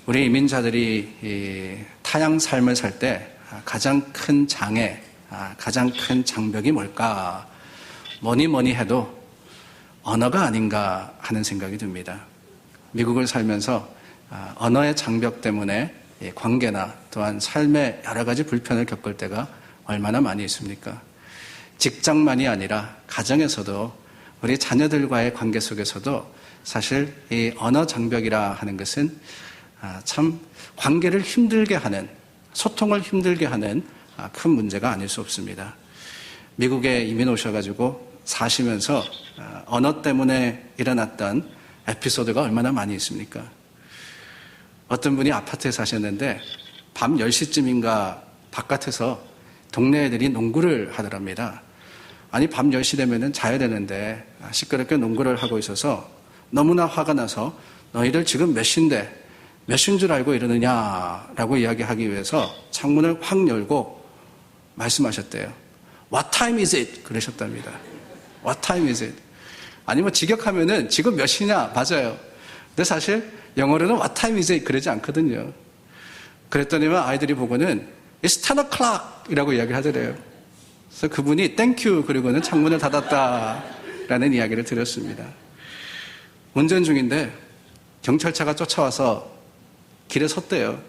우리 이민자들이 타양 삶을 살 때 가장 큰 장애, 가장 큰 장벽이 뭘까? 뭐니 해도 언어가 아닌가 하는 생각이 듭니다. 미국을 살면서 언어의 장벽 때문에 관계나 또한 삶의 여러 가지 불편을 겪을 때가 얼마나 많이 있습니까? 직장만이 아니라 가정에서도 우리 자녀들과의 관계 속에서도 사실 이 언어 장벽이라 하는 것은 참 관계를 힘들게 하는, 소통을 힘들게 하는 큰 문제가 아닐 수 없습니다. 미국에 이민 오셔가지고 사시면서 언어 때문에 일어났던 에피소드가 얼마나 많이 있습니까? 어떤 분이 아파트에 사셨는데 밤 10시쯤인가 바깥에서 동네 애들이 농구를 하더랍니다. 아니 밤 10시 되면은 자야 되는데 시끄럽게 농구를 하고 있어서 너무나 화가 나서 너희들 지금 몇 시인데 몇 시인 줄 알고 이러느냐라고 이야기하기 위해서 창문을 확 열고 말씀하셨대요. What time is it? 그러셨답니다. What time is it? 아니 뭐 직역하면은 지금 몇 시냐? 맞아요. 근데 사실 영어로는 What time is it? 그러지 않거든요. 그랬더니만 아이들이 보고는 It's 10 o'clock 이라고 이야기하더래요. 그래서 그분이 Thank you 그리고는 창문을 닫았다라는 이야기를 들었습니다. 운전 중인데 경찰차가 쫓아와서 길에 섰대요.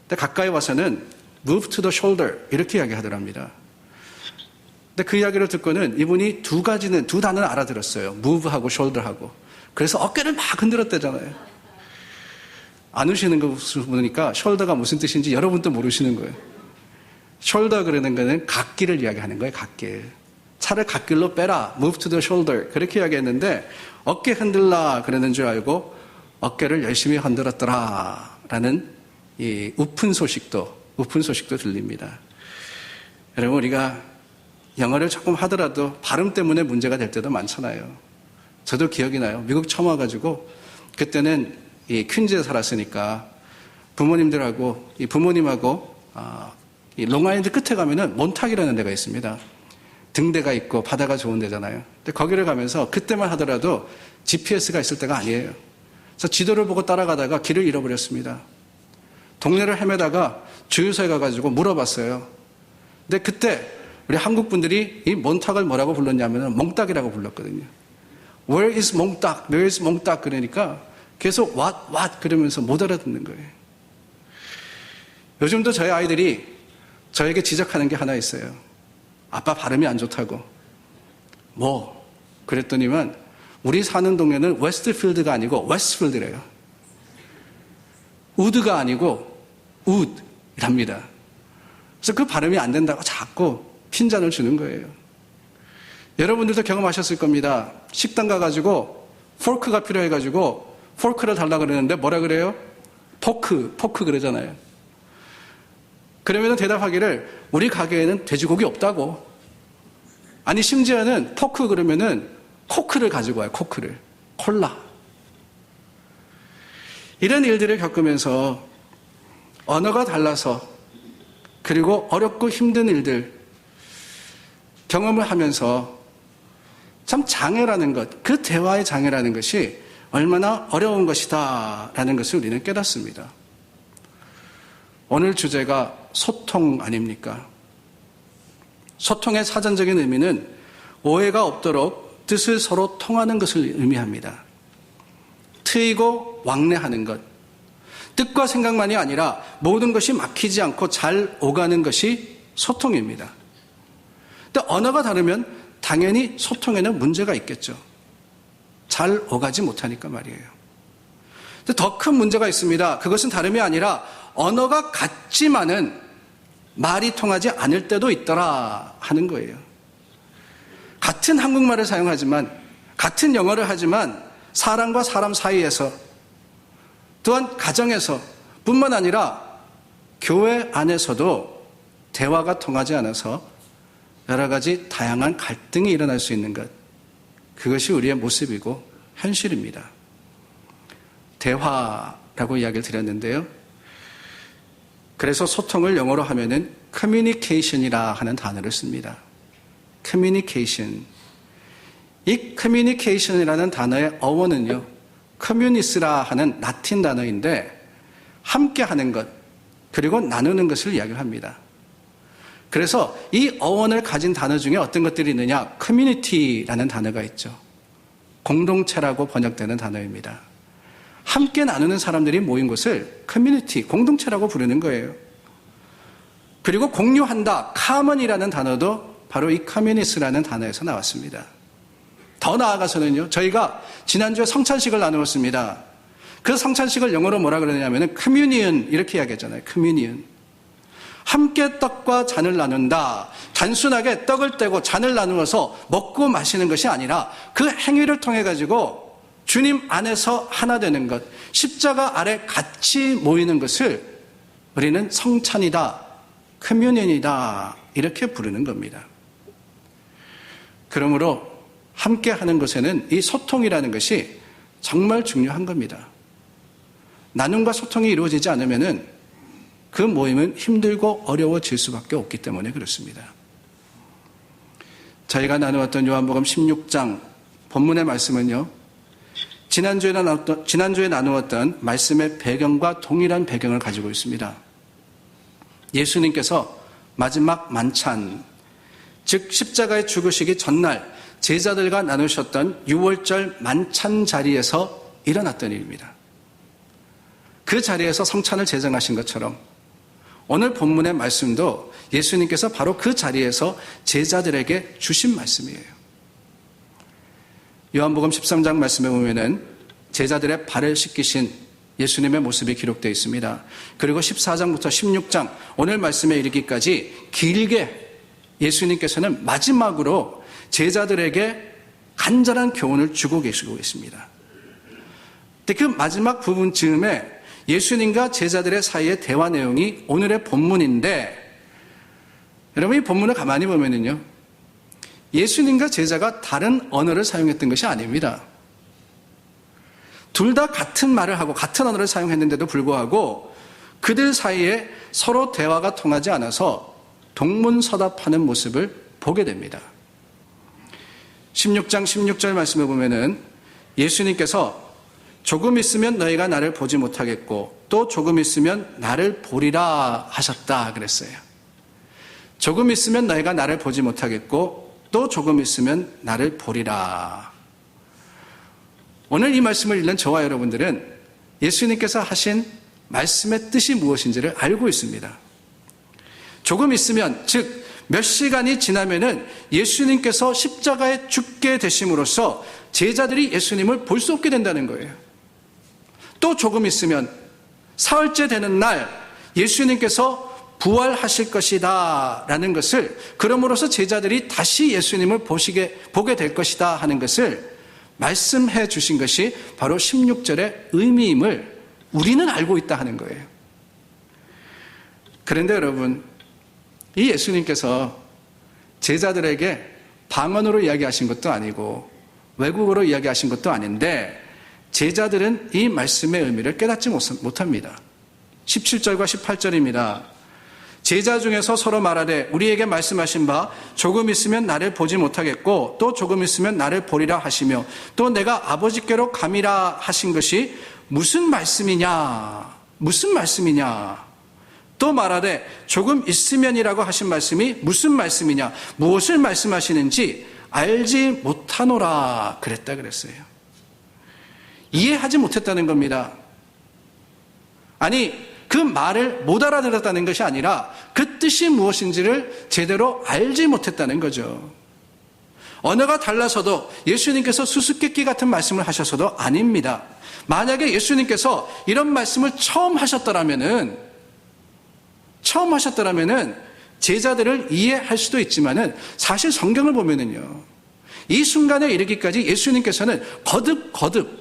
근데 가까이 와서는 Move to the shoulder 이렇게 이야기하더랍니다. 근데 그 이야기를 듣고는 이분이 두 단어를 알아들었어요. Move하고 shoulder하고. 그래서 어깨를 막 흔들었대잖아요. 안 우시는 거 보니까 shoulder가 무슨 뜻인지 여러분도 모르시는 거예요. shoulder 그러는 거는 갓길을 이야기하는 거예요. 갓길. 차를 갓길로 빼라. Move to the shoulder. 그렇게 이야기했는데 어깨 흔들라 그러는 줄 알고 어깨를 열심히 흔들었더라 라는 이 우픈 소식도 들립니다. 여러분 우리가 영어를 조금 하더라도 발음 때문에 문제가 될 때도 많잖아요. 저도 기억이 나요. 미국 처음 와가지고 그때는 이 퀸즈에 살았으니까 부모님들하고 이 부모님하고 이 롱아일랜드 끝에 가면은 몬탁이라는 데가 있습니다. 등대가 있고 바다가 좋은 데잖아요. 근데 거기를 가면서 그때만 하더라도 GPS가 있을 때가 아니에요. 그래서 지도를 보고 따라가다가 길을 잃어버렸습니다. 동네를 헤매다가 주유소에 가가지고 물어봤어요. 근데 그때 우리 한국 분들이 이 몬탁을 뭐라고 불렀냐면 몽딱이라고 불렀거든요. Where is 몽딱? Where is 몽딱? 그러니까 계속 what 그러면서 못 알아듣는 거예요. 요즘도 저희 아이들이 저에게 지적하는 게 하나 있어요. 아빠 발음이 안 좋다고. 뭐? 그랬더니만 우리 사는 동네는 웨스트필드가 아니고 웨스트필드래요. 우드가 아니고 우드랍니다. 그래서 그 발음이 안 된다고 자꾸 핀잔을 주는 거예요. 여러분들도 경험하셨을 겁니다. 식당 가가지고 포크가 필요해가지고 포크를 달라고 그러는데 뭐라 그래요? 포크 그러잖아요. 그러면 대답하기를 우리 가게에는 돼지고기 없다고. 아니 심지어는 포크 그러면은 코크를 가지고 와요. 코크를. 콜라. 이런 일들을 겪으면서 언어가 달라서 그리고 어렵고 힘든 일들 경험을 하면서 참 장애라는 것, 그 대화의 장애라는 것이 얼마나 어려운 것이다 라는 것을 우리는 깨닫습니다. 오늘 주제가 소통 아닙니까? 소통의 사전적인 의미는 오해가 없도록 뜻을 서로 통하는 것을 의미합니다. 트이고 왕래하는 것. 뜻과 생각만이 아니라 모든 것이 막히지 않고 잘 오가는 것이 소통입니다. 근데 언어가 다르면 당연히 소통에는 문제가 있겠죠. 잘 오가지 못하니까 말이에요. 근데 더 큰 문제가 있습니다. 그것은 다름이 아니라 언어가 같지만은 말이 통하지 않을 때도 있더라 하는 거예요. 같은 한국말을 사용하지만 같은 영어를 하지만 사람과 사람 사이에서 또한 가정에서 뿐만 아니라 교회 안에서도 대화가 통하지 않아서 여러 가지 다양한 갈등이 일어날 수 있는 것. 그것이 우리의 모습이고 현실입니다. 대화라고 이야기를 드렸는데요. 그래서 소통을 영어로 하면은 communication이라 하는 단어를 씁니다. communication. 이 communication이라는 단어의 어원은요, communis라 하는 라틴 단어인데 함께 하는 것, 그리고 나누는 것을 이야기합니다. 그래서 이 어원을 가진 단어 중에 어떤 것들이 있느냐? 커뮤니티라는 단어가 있죠. 공동체라고 번역되는 단어입니다. 함께 나누는 사람들이 모인 것을 커뮤니티, 공동체라고 부르는 거예요. 그리고 공유한다, common 단어도 바로 이 communis라는 단어에서 나왔습니다. 더 나아가서는요, 저희가 지난주에 성찬식을 나누었습니다. 그 성찬식을 영어로 뭐라 그러냐면은 communion 이렇게 이야기하잖아요. communion. 함께 떡과 잔을 나눈다. 단순하게 떡을 떼고 잔을 나누어서 먹고 마시는 것이 아니라 그 행위를 통해 가지고 주님 안에서 하나 되는 것, 십자가 아래 같이 모이는 것을 우리는 성찬이다, 커뮤니언이다 이렇게 부르는 겁니다. 그러므로 함께 하는 것에는 이 소통이라는 것이 정말 중요한 겁니다. 나눔과 소통이 이루어지지 않으면은 그 모임은 힘들고 어려워질 수밖에 없기 때문에 그렇습니다. 저희가 나누었던 요한복음 16장 본문의 말씀은요, 지난주에 나누었던 말씀의 배경과 동일한 배경을 가지고 있습니다. 예수님께서 마지막 만찬, 즉 십자가에 죽으시기 전날 제자들과 나누셨던 6월절 만찬 자리에서 일어났던 일입니다. 그 자리에서 성찬을 제정하신 것처럼 오늘 본문의 말씀도 예수님께서 바로 그 자리에서 제자들에게 주신 말씀이에요. 요한복음 13장 말씀에 보면은 제자들의 발을 씻기신 예수님의 모습이 기록되어 있습니다. 그리고 14장부터 16장 오늘 말씀에 이르기까지 길게 예수님께서는 마지막으로 제자들에게 간절한 교훈을 주고 계시고 있습니다. 근데 그 마지막 부분 즈음에 예수님과 제자들의 사이의 대화 내용이 오늘의 본문인데, 여러분 이 본문을 가만히 보면은요, 예수님과 제자가 다른 언어를 사용했던 것이 아닙니다. 둘 다 같은 말을 하고 같은 언어를 사용했는데도 불구하고 그들 사이에 서로 대화가 통하지 않아서 동문서답하는 모습을 보게 됩니다. 16장 16절 말씀에 보면은 예수님께서 조금 있으면 너희가 나를 보지 못하겠고 또 조금 있으면 나를 보리라 하셨다 그랬어요. 조금 있으면 너희가 나를 보지 못하겠고 또 조금 있으면 나를 보리라. 오늘 이 말씀을 읽는 저와 여러분들은 예수님께서 하신 말씀의 뜻이 무엇인지를 알고 있습니다. 조금 있으면, 즉 몇 시간이 지나면은 예수님께서 십자가에 죽게 되심으로써 제자들이 예수님을 볼 수 없게 된다는 거예요. 또 조금 있으면 사흘째 되는 날 예수님께서 부활하실 것이다 라는 것을, 그러므로서 제자들이 다시 예수님을 보게 될 것이다 하는 것을 말씀해 주신 것이 바로 16절의 의미임을 우리는 알고 있다 하는 거예요. 그런데 여러분, 이 예수님께서 제자들에게 방언으로 이야기하신 것도 아니고 외국어로 이야기하신 것도 아닌데 제자들은 이 말씀의 의미를 깨닫지 못합니다. 17절과 18절입니다. 제자 중에서 서로 말하되 우리에게 말씀하신 바 조금 있으면 나를 보지 못하겠고 또 조금 있으면 나를 보리라 하시며 또 내가 아버지께로 감이라 하신 것이 무슨 말씀이냐, 무슨 말씀이냐. 또 말하되 조금 있으면이라고 하신 말씀이 무슨 말씀이냐, 무엇을 말씀하시는지 알지 못하노라 그랬다 그랬어요. 이해하지 못했다는 겁니다. 아니, 그 말을 못 알아들었다는 것이 아니라 그 뜻이 무엇인지를 제대로 알지 못했다는 거죠. 언어가 달라서도 예수님께서 수수께끼 같은 말씀을 하셔서도 아닙니다. 만약에 예수님께서 이런 말씀을 처음 하셨더라면은 제자들을 이해할 수도 있지만은 사실 성경을 보면은요, 이 순간에 이르기까지 예수님께서는 거듭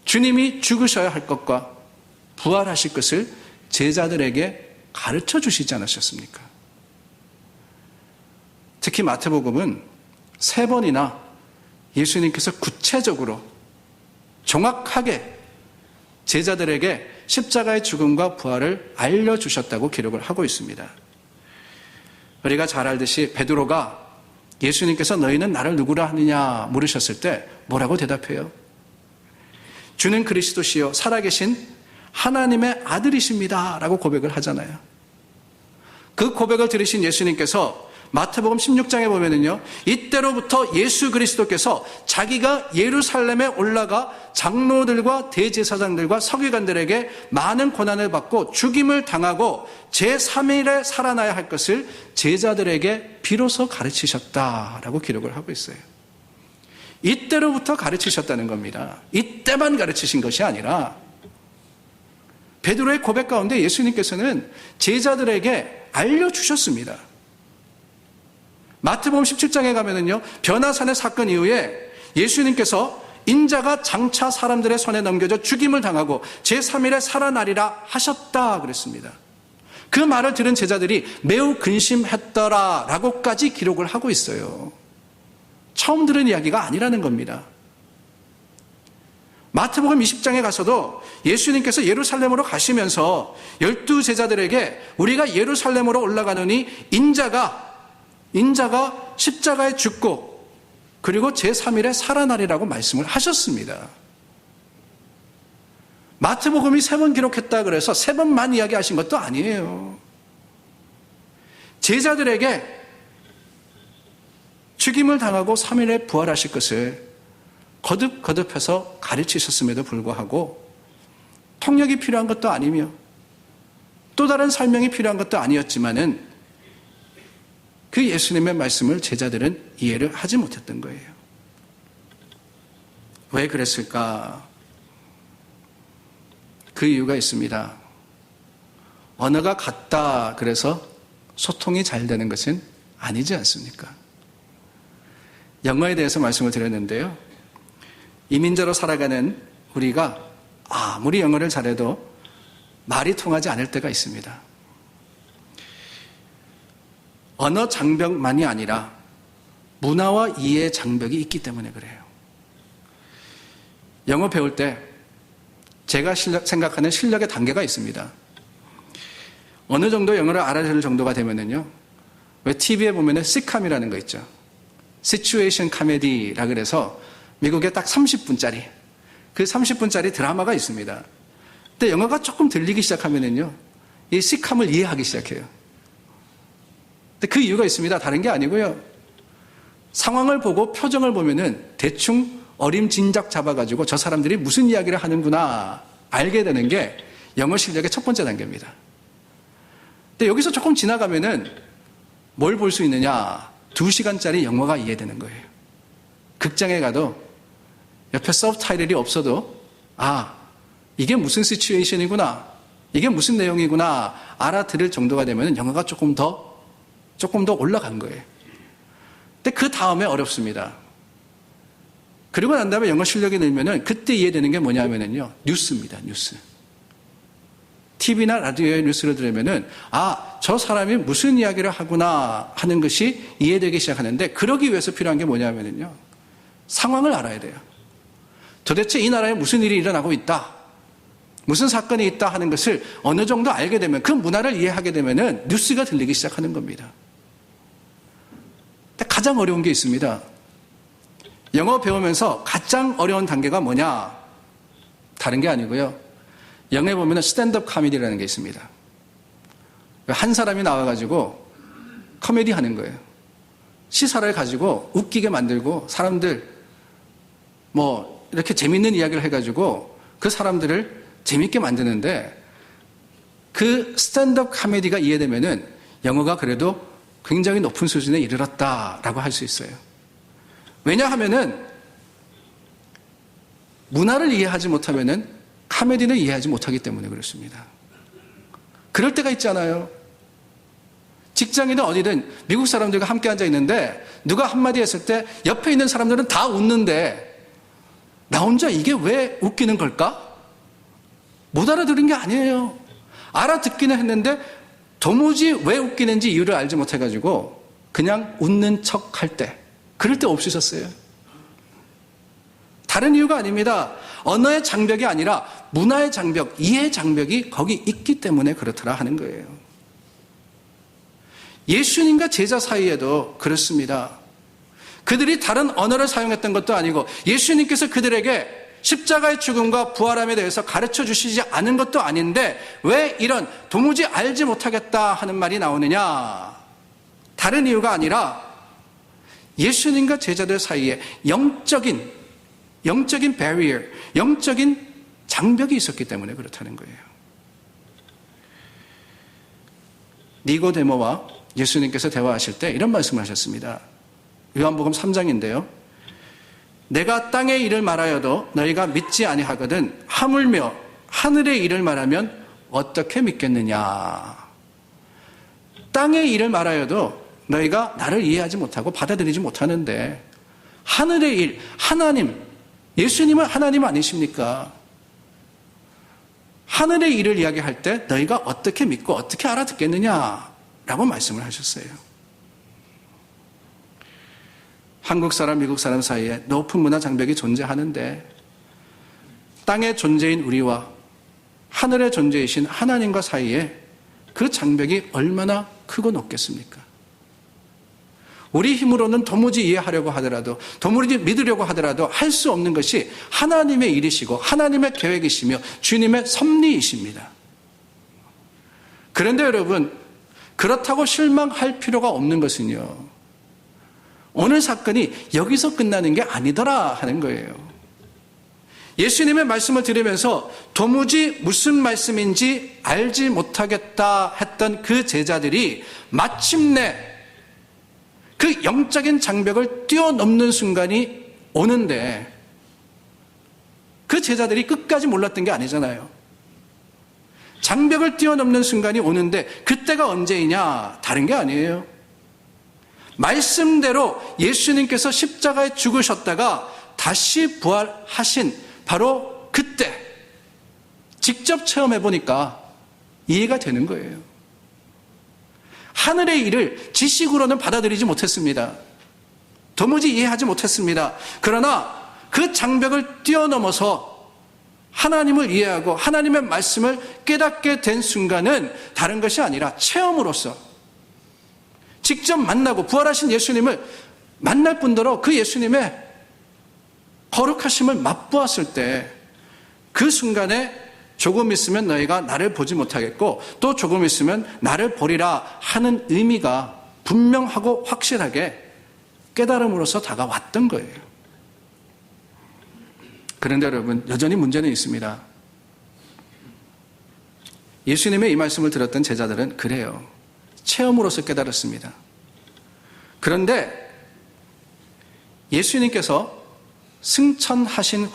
주님이 죽으셔야 할 것과 부활하실 것을 제자들에게 가르쳐 주시지 않으셨습니까? 특히 마태복음은 3번이나 예수님께서 구체적으로 정확하게 제자들에게 십자가의 죽음과 부활을 알려주셨다고 기록을 하고 있습니다. 우리가 잘 알듯이 베드로가 예수님께서 너희는 나를 누구라 하느냐 물으셨을 때 뭐라고 대답해요? 주는 그리스도시요 살아계신 하나님의 아들이십니다 라고 고백을 하잖아요. 그 고백을 들으신 예수님께서 마태복음 16장에 보면은요, 이때로부터 예수 그리스도께서 자기가 예루살렘에 올라가 장로들과 대제사장들과 서기관들에게 많은 고난을 받고 죽임을 당하고 제3일에 살아나야 할 것을 제자들에게 비로소 가르치셨다라고 기록을 하고 있어요. 이때로부터 가르치셨다는 겁니다. 이때만 가르치신 것이 아니라 베드로의 고백 가운데 예수님께서는 제자들에게 알려주셨습니다. 마태복음 17장에 가면은요, 변화산의 사건 이후에 예수님께서 인자가 장차 사람들의 손에 넘겨져 죽임을 당하고 제3일에 살아나리라 하셨다 그랬습니다. 그 말을 들은 제자들이 매우 근심했더라라고까지 기록을 하고 있어요. 처음 들은 이야기가 아니라는 겁니다. 마태복음 20장에 가서도 예수님께서 예루살렘으로 가시면서 12제자들에게 우리가 예루살렘으로 올라가느니 인자가 십자가에 죽고 그리고 제3일에 살아나리라고 말씀을 하셨습니다. 마태복음이 3번 기록했다 그래서 3번만 이야기하신 것도 아니에요. 제자들에게 죽임을 당하고 3일에 부활하실 것을 거듭거듭해서 가르치셨음에도 불구하고 통역이 필요한 것도 아니며 또 다른 설명이 필요한 것도 아니었지만은 그 예수님의 말씀을 제자들은 이해를 하지 못했던 거예요. 왜 그랬을까? 그 이유가 있습니다. 언어가 같다 그래서 소통이 잘 되는 것은 아니지 않습니까? 영어에 대해서 말씀을 드렸는데요. 이민자로 살아가는 우리가 아무리 영어를 잘해도 말이 통하지 않을 때가 있습니다. 언어 장벽만이 아니라 문화와 이해 장벽이 있기 때문에 그래요. 영어 배울 때 제가 생각하는 실력의 단계가 있습니다. 어느 정도 영어를 알아들 정도가 되면은요, 왜 TV에 보면은 시캄이라는 거 있죠. 시츄에이션 카메디라 그래서 미국에 딱 30분짜리 그 30분짜리 드라마가 있습니다. 근데 영어가 조금 들리기 시작하면은요, 이 시캄을 이해하기 시작해요. 근데 그 이유가 있습니다. 다른 게 아니고요. 상황을 보고 표정을 보면은 대충 어림짐작 잡아가지고 저 사람들이 무슨 이야기를 하는구나 알게 되는 게 영어 실력의 첫 번째 단계입니다. 근데 여기서 조금 지나가면은 뭘 볼 수 있느냐? 2시간짜리 영어가 이해되는 거예요. 극장에 가도 옆에 서브타이틀이 없어도 이게 무슨 시츄에이션이구나, 이게 무슨 내용이구나 알아들을 정도가 되면 영어가 조금 더 올라간 거예요. 근데 그 다음에 어렵습니다. 그리고 난 다음에 영어 실력이 늘면은 그때 이해되는 게 뭐냐면요, 뉴스입니다. 뉴스. TV나 라디오의 뉴스를 들으면은 저 사람이 무슨 이야기를 하구나 하는 것이 이해되기 시작하는데, 그러기 위해서 필요한 게 뭐냐면요, 상황을 알아야 돼요. 도대체 이 나라에 무슨 일이 일어나고 있다, 무슨 사건이 있다 하는 것을 어느 정도 알게 되면, 그 문화를 이해하게 되면은 뉴스가 들리기 시작하는 겁니다. 근데 가장 어려운 게 있습니다. 영어 배우면서 가장 어려운 단계가 뭐냐? 다른 게 아니고요, 영어에 보면 스탠드업 코미디라는 게 있습니다. 한 사람이 나와가지고 코미디 하는 거예요. 시사를 가지고 웃기게 만들고 사람들 이렇게 재밌는 이야기를 해가지고 그 사람들을 재밌게 만드는데, 그 스탠드업 코미디가 이해되면은 영어가 그래도 굉장히 높은 수준에 이르렀다라고 할 수 있어요. 왜냐하면은 문화를 이해하지 못하면은 코미디는 이해하지 못하기 때문에 그렇습니다. 그럴 때가 있잖아요. 직장이든 어디든 미국 사람들과 함께 앉아 있는데 누가 한마디 했을 때 옆에 있는 사람들은 다 웃는데 나 혼자 이게 왜 웃기는 걸까? 못 알아들은 게 아니에요. 알아듣기는 했는데 도무지 왜 웃기는지 이유를 알지 못해가지고 그냥 웃는 척 할 때, 그럴 때 없으셨어요. 다른 이유가 아닙니다. 언어의 장벽이 아니라 문화의 장벽, 이해의 장벽이 거기 있기 때문에 그렇더라 하는 거예요. 예수님과 제자 사이에도 그렇습니다. 그들이 다른 언어를 사용했던 것도 아니고 예수님께서 그들에게 십자가의 죽음과 부활함에 대해서 가르쳐 주시지 않은 것도 아닌데 왜 이런 도무지 알지 못하겠다 하는 말이 나오느냐? 다른 이유가 아니라 예수님과 제자들 사이에 영적인 barrier, 영적인 장벽이 있었기 때문에 그렇다는 거예요. 니고데모와 예수님께서 대화하실 때 이런 말씀을 하셨습니다. 요한복음 3장인데요. 내가 땅의 일을 말하여도 너희가 믿지 아니하거든 하물며 하늘의 일을 말하면 어떻게 믿겠느냐. 땅의 일을 말하여도 너희가 나를 이해하지 못하고 받아들이지 못하는데 하늘의 일, 하나님, 예수님은 하나님 아니십니까? 하늘의 일을 이야기할 때 너희가 어떻게 믿고 어떻게 알아듣겠느냐라고 말씀을 하셨어요. 한국 사람, 미국 사람 사이에 높은 문화 장벽이 존재하는데 땅의 존재인 우리와 하늘의 존재이신 하나님과 사이에 그 장벽이 얼마나 크고 높겠습니까? 우리 힘으로는 도무지 이해하려고 하더라도 도무지 믿으려고 하더라도 할 수 없는 것이 하나님의 일이시고 하나님의 계획이시며 주님의 섭리이십니다. 그런데 여러분, 그렇다고 실망할 필요가 없는 것은요, 오늘 사건이 여기서 끝나는 게 아니더라 하는 거예요. 예수님의 말씀을 들으면서 도무지 무슨 말씀인지 알지 못하겠다 했던 그 제자들이 마침내 그 영적인 장벽을 뛰어넘는 순간이 오는데 그 제자들이 끝까지 몰랐던 게 아니잖아요. 장벽을 뛰어넘는 순간이 오는데 그때가 언제이냐? 다른 게 아니에요. 말씀대로 예수님께서 십자가에 죽으셨다가 다시 부활하신 바로 그때 직접 체험해 보니까 이해가 되는 거예요. 하늘의 일을 지식으로는 받아들이지 못했습니다. 도무지 이해하지 못했습니다. 그러나 그 장벽을 뛰어넘어서 하나님을 이해하고 하나님의 말씀을 깨닫게 된 순간은 다른 것이 아니라 체험으로서 직접 만나고 부활하신 예수님을 만날 뿐더러 그 예수님의 거룩하심을 맛보았을 때 그 순간에 조금 있으면 너희가 나를 보지 못하겠고 또 조금 있으면 나를 보리라 하는 의미가 분명하고 확실하게 깨달음으로써 다가왔던 거예요. 그런데 여러분, 여전히 문제는 있습니다. 예수님의 이 말씀을 들었던 제자들은 그래요. 체험으로서 깨달았습니다. 그런데 예수님께서 승천하신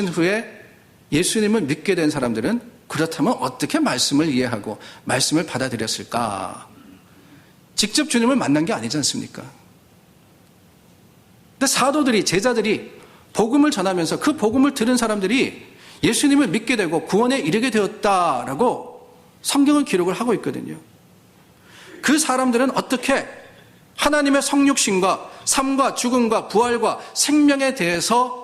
후에 예수님을 믿게 된 사람들은 그렇다면 어떻게 말씀을 이해하고 말씀을 받아들였을까? 직접 주님을 만난 게 아니지 않습니까? 근데 사도들이, 제자들이 복음을 전하면서 그 복음을 들은 사람들이 예수님을 믿게 되고 구원에 이르게 되었다라고 성경은 기록을 하고 있거든요. 그 사람들은 어떻게 하나님의 성육신과 삶과 죽음과 부활과 생명에 대해서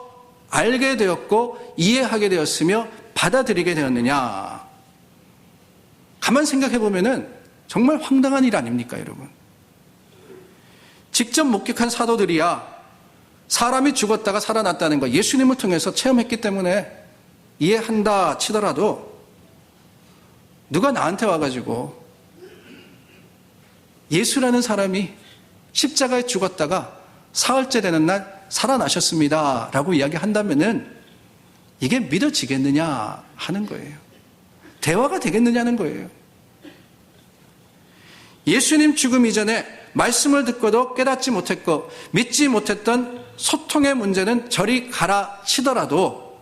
알게 되었고 이해하게 되었으며 받아들이게 되었느냐? 가만 생각해 보면은 정말 황당한 일 아닙니까, 여러분? 직접 목격한 사도들이야 사람이 죽었다가 살아났다는 거 예수님을 통해서 체험했기 때문에 이해한다 치더라도 누가 나한테 와가지고 예수라는 사람이 십자가에 죽었다가 사흘째 되는 날 살아나셨습니다 라고 이야기한다면은 이게 믿어지겠느냐 하는 거예요. 대화가 되겠느냐는 거예요. 예수님 죽음 이전에 말씀을 듣고도 깨닫지 못했고 믿지 못했던 소통의 문제는 저리 가라 치더라도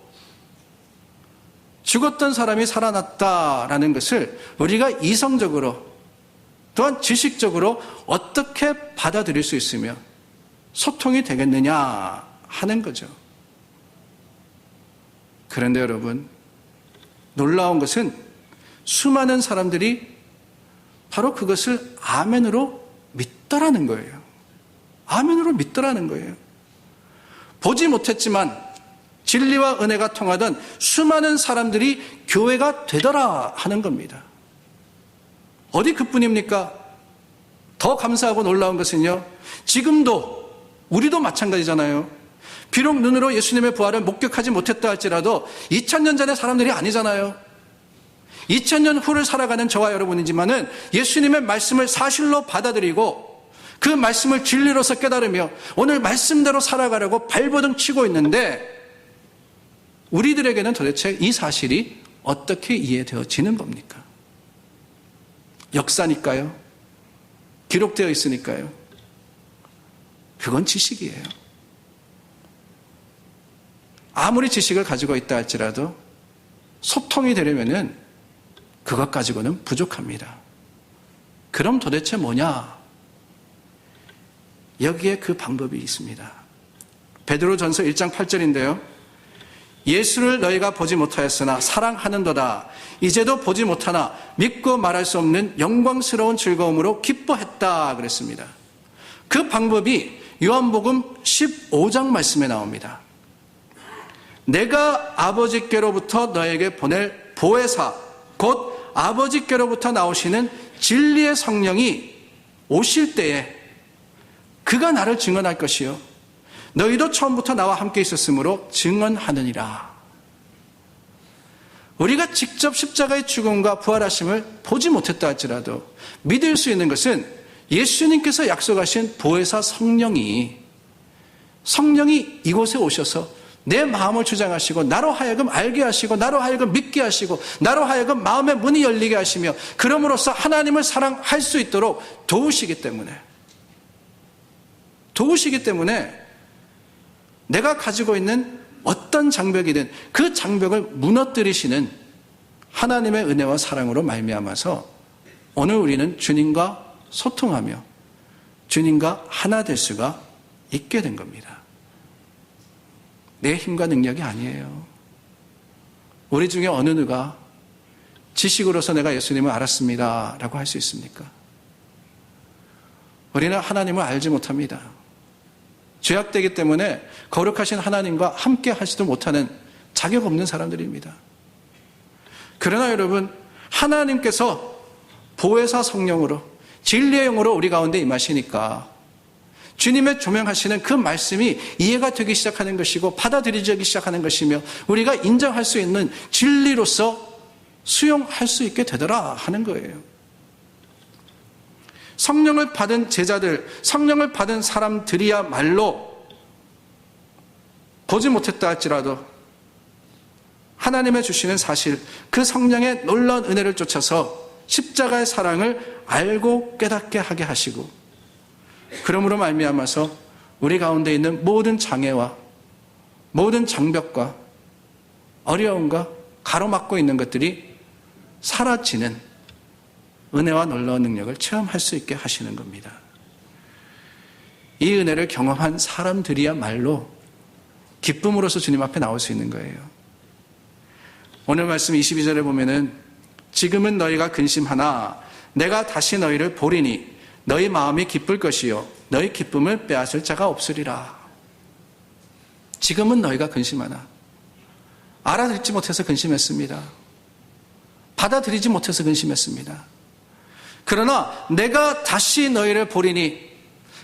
죽었던 사람이 살아났다라는 것을 우리가 이성적으로 또한 지식적으로 어떻게 받아들일 수 있으며 소통이 되겠느냐 하는 거죠. 그런데 여러분, 놀라운 것은 수많은 사람들이 바로 그것을 아멘으로 믿더라는 거예요. 아멘으로 믿더라는 거예요. 보지 못했지만 진리와 은혜가 통하던 수많은 사람들이 교회가 되더라 하는 겁니다. 어디 그뿐입니까? 더 감사하고 놀라운 것은요, 지금도 우리도 마찬가지잖아요. 비록 눈으로 예수님의 부활을 목격하지 못했다 할지라도 2000년 전의 사람들이 아니잖아요. 2000년 후를 살아가는 저와 여러분이지만은 예수님의 말씀을 사실로 받아들이고 그 말씀을 진리로서 깨달으며 오늘 말씀대로 살아가려고 발버둥 치고 있는데 우리들에게는 도대체 이 사실이 어떻게 이해되어지는 겁니까? 역사니까요. 기록되어 있으니까요. 그건 지식이에요. 아무리 지식을 가지고 있다 할지라도 소통이 되려면은 그것 가지고는 부족합니다. 그럼 도대체 뭐냐? 여기에 그 방법이 있습니다. 베드로전서 1장 8절인데요. 예수를 너희가 보지 못하였으나 사랑하는도다. 이제도 보지 못하나 믿고 말할 수 없는 영광스러운 즐거움으로 기뻐했다 그랬습니다. 그 방법이 요한복음 15장 말씀에 나옵니다. 내가 아버지께로부터 너에게 보낼 보혜사 곧 아버지께로부터 나오시는 진리의 성령이 오실 때에 그가 나를 증언할 것이요 너희도 처음부터 나와 함께 있었으므로 증언하느니라. 우리가 직접 십자가의 죽음과 부활하심을 보지 못했다 할지라도 믿을 수 있는 것은 예수님께서 약속하신 보혜사 성령이 이곳에 오셔서 내 마음을 주장하시고 나로 하여금 알게 하시고 나로 하여금 믿게 하시고 나로 하여금 마음의 문이 열리게 하시며 그럼으로써 하나님을 사랑할 수 있도록 도우시기 때문에 내가 가지고 있는 어떤 장벽이든 그 장벽을 무너뜨리시는 하나님의 은혜와 사랑으로 말미암아서 오늘 우리는 주님과 소통하며 주님과 하나 될 수가 있게 된 겁니다. 내 힘과 능력이 아니에요. 우리 중에 어느 누가 지식으로서 내가 예수님을 알았습니다 라고 할 수 있습니까? 우리는 하나님을 알지 못합니다. 죄악되기 때문에 거룩하신 하나님과 함께 하지도 못하는 자격 없는 사람들입니다. 그러나 여러분, 하나님께서 보혜사 성령으로 진리의 영으로 우리 가운데 임하시니까 주님의 조명하시는 그 말씀이 이해가 되기 시작하는 것이고 받아들여지기 시작하는 것이며 우리가 인정할 수 있는 진리로서 수용할 수 있게 되더라 하는 거예요. 성령을 받은 제자들, 성령을 받은 사람들이야말로 보지 못했다 할지라도 하나님의 주시는 사실, 그 성령의 놀라운 은혜를 쫓아서 십자가의 사랑을 알고 깨닫게 하게 하시고 그러므로 말미암아서 우리 가운데 있는 모든 장애와 모든 장벽과 어려움과 가로막고 있는 것들이 사라지는 은혜와 놀라운 능력을 체험할 수 있게 하시는 겁니다. 이 은혜를 경험한 사람들이야말로 기쁨으로써 주님 앞에 나올 수 있는 거예요. 오늘 말씀 22절에 보면은 지금은 너희가 근심하나 내가 다시 너희를 보리니 너희 마음이 기쁠 것이요 너희 기쁨을 빼앗을 자가 없으리라. 지금은 너희가 근심하나 알아듣지 못해서 근심했습니다. 받아들이지 못해서 근심했습니다. 그러나 내가 다시 너희를 보리니,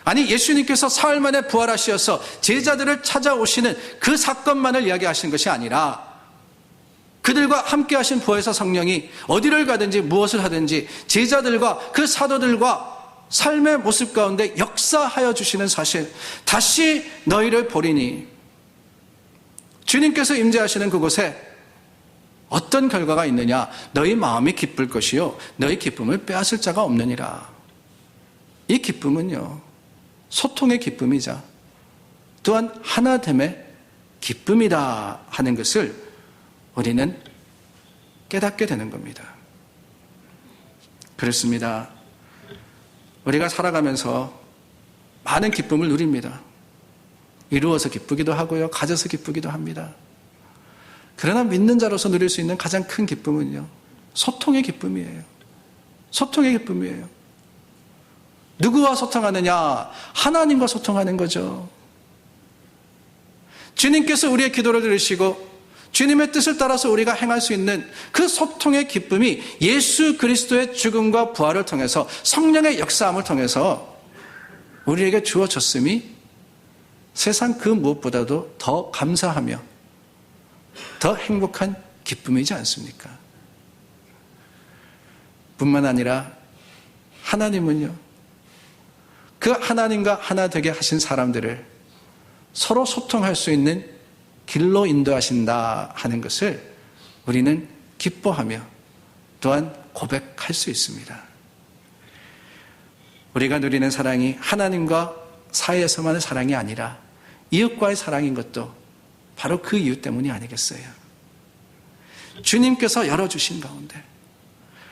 아니 예수님께서 사흘 만에 부활하셔서 제자들을 찾아오시는 그 사건만을 이야기하시는 것이 아니라 그들과 함께 하신 보혜사 성령이 어디를 가든지 무엇을 하든지 제자들과 그 사도들과 삶의 모습 가운데 역사하여 주시는 사실, 다시 너희를 보리니, 주님께서 임재하시는 그곳에 어떤 결과가 있느냐? 너희 마음이 기쁠 것이요 너희 기쁨을 빼앗을 자가 없느니라. 이 기쁨은요 소통의 기쁨이자 또한 하나됨의 기쁨이다 하는 것을 우리는 깨닫게 되는 겁니다. 그렇습니다. 우리가 살아가면서 많은 기쁨을 누립니다. 이루어서 기쁘기도 하고요, 가져서 기쁘기도 합니다. 그러나 믿는 자로서 누릴 수 있는 가장 큰 기쁨은요 소통의 기쁨이에요. 소통의 기쁨이에요. 누구와 소통하느냐? 하나님과 소통하는 거죠. 주님께서 우리의 기도를 들으시고 주님의 뜻을 따라서 우리가 행할 수 있는 그 소통의 기쁨이 예수 그리스도의 죽음과 부활을 통해서 성령의 역사함을 통해서 우리에게 주어졌음이 세상 그 무엇보다도 더 감사하며 더 행복한 기쁨이지 않습니까? 뿐만 아니라 하나님은요, 그 하나님과 하나 되게 하신 사람들을 서로 소통할 수 있는 길로 인도하신다 하는 것을 우리는 기뻐하며 또한 고백할 수 있습니다. 우리가 누리는 사랑이 하나님과 사이에서만의 사랑이 아니라 이웃과의 사랑인 것도 바로 그 이유 때문이 아니겠어요? 주님께서 열어주신 가운데,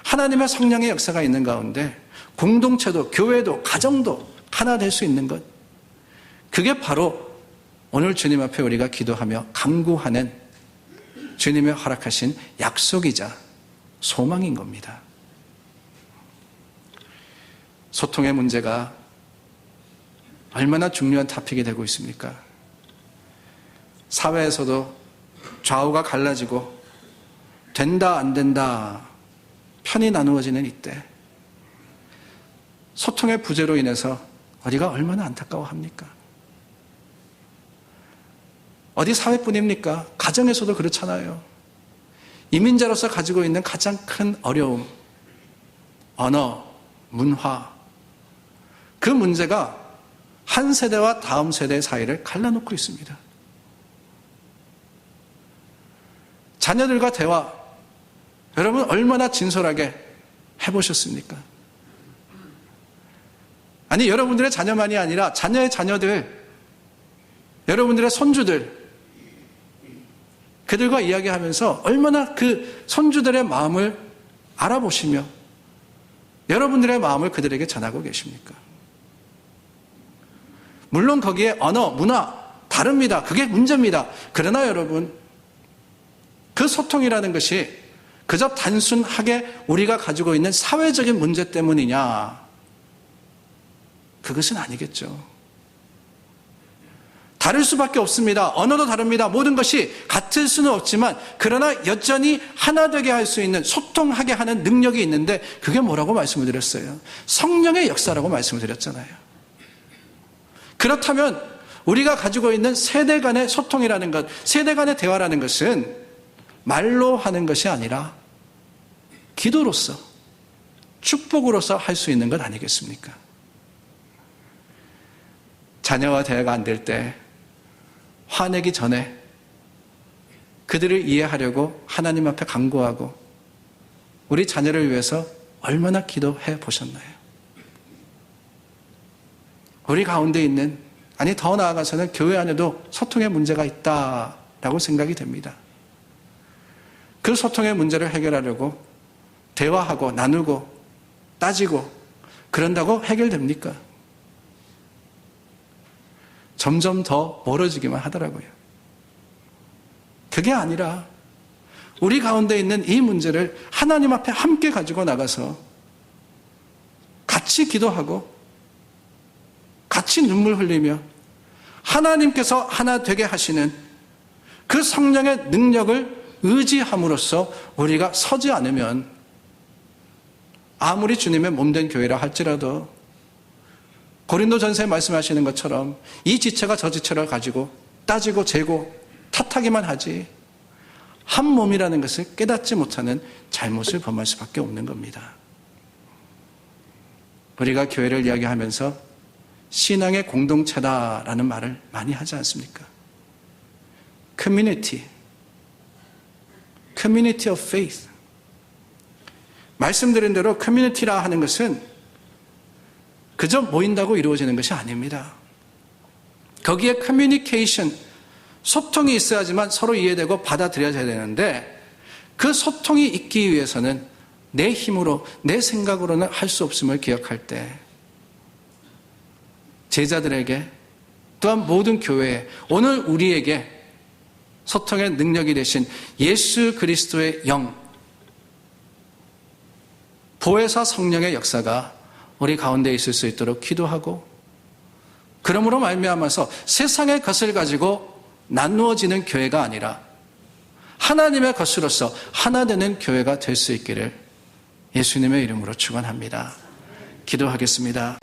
하나님의 성령의 역사가 있는 가운데 공동체도 교회도 가정도 하나 될 수 있는 것, 그게 바로 오늘 주님 앞에 우리가 기도하며 간구하는 주님의 허락하신 약속이자 소망인 겁니다. 소통의 문제가 얼마나 중요한 토픽이 되고 있습니까? 사회에서도 좌우가 갈라지고 된다 안 된다 편이 나누어지는 이때, 소통의 부재로 인해서 우리가 얼마나 안타까워합니까? 어디 사회뿐입니까? 가정에서도 그렇잖아요. 이민자로서 가지고 있는 가장 큰 어려움, 언어, 문화, 그 문제가 한 세대와 다음 세대 사이를 갈라놓고 있습니다. 자녀들과 대화, 여러분 얼마나 진솔하게 해보셨습니까? 아니, 여러분들의 자녀만이 아니라 자녀의 자녀들, 여러분들의 손주들, 그들과 이야기하면서 얼마나 그 손주들의 마음을 알아보시며 여러분들의 마음을 그들에게 전하고 계십니까? 물론 거기에 언어, 문화 다릅니다. 그게 문제입니다. 그러나 여러분, 그 소통이라는 것이 그저 단순하게 우리가 가지고 있는 사회적인 문제 때문이냐? 그것은 아니겠죠. 다를 수밖에 없습니다. 언어도 다릅니다. 모든 것이 같을 수는 없지만, 그러나 여전히 하나 되게 할 수 있는, 소통하게 하는 능력이 있는데, 그게 뭐라고 말씀을 드렸어요? 성령의 역사라고 말씀을 드렸잖아요. 그렇다면 우리가 가지고 있는 세대 간의 소통이라는 것, 세대 간의 대화라는 것은 말로 하는 것이 아니라 기도로서, 축복으로서 할 수 있는 것 아니겠습니까? 자녀와 대화가 안 될 때 화내기 전에 그들을 이해하려고 하나님 앞에 간구하고 우리 자녀를 위해서 얼마나 기도해 보셨나요? 우리 가운데 있는, 아니 더 나아가서는 교회 안에도 소통의 문제가 있다라고 생각이 됩니다. 그 소통의 문제를 해결하려고 대화하고 나누고 따지고 그런다고 해결됩니까? 점점 더 멀어지기만 하더라고요. 그게 아니라 우리 가운데 있는 이 문제를 하나님 앞에 함께 가지고 나가서 같이 기도하고 같이 눈물 흘리며 하나님께서 하나 되게 하시는 그 성령의 능력을 의지함으로써 우리가 서지 않으면 아무리 주님의 몸된 교회라 할지라도 고린도전서에 말씀하시는 것처럼 이 지체가 저 지체를 가지고 따지고 재고 탓하기만 하지 한 몸이라는 것을 깨닫지 못하는 잘못을 범할 수밖에 없는 겁니다. 우리가 교회를 이야기하면서 신앙의 공동체다라는 말을 많이 하지 않습니까? Community of faith. 말씀드린 대로 커뮤니티라 하는 것은 그저 모인다고 이루어지는 것이 아닙니다. 거기에 커뮤니케이션, 소통이 있어야지만 서로 이해되고 받아들여져야 되는데, 그 소통이 있기 위해서는 내 힘으로, 내 생각으로는 할 수 없음을 기억할 때 제자들에게, 또한 모든 교회에, 오늘 우리에게 소통의 능력이 되신 예수 그리스도의 영, 보혜사 성령의 역사가 우리 가운데 있을 수 있도록 기도하고, 그러므로 말미암아서 세상의 것을 가지고 나누어지는 교회가 아니라 하나님의 것으로서 하나 되는 교회가 될 수 있기를 예수님의 이름으로 축원합니다. 기도하겠습니다.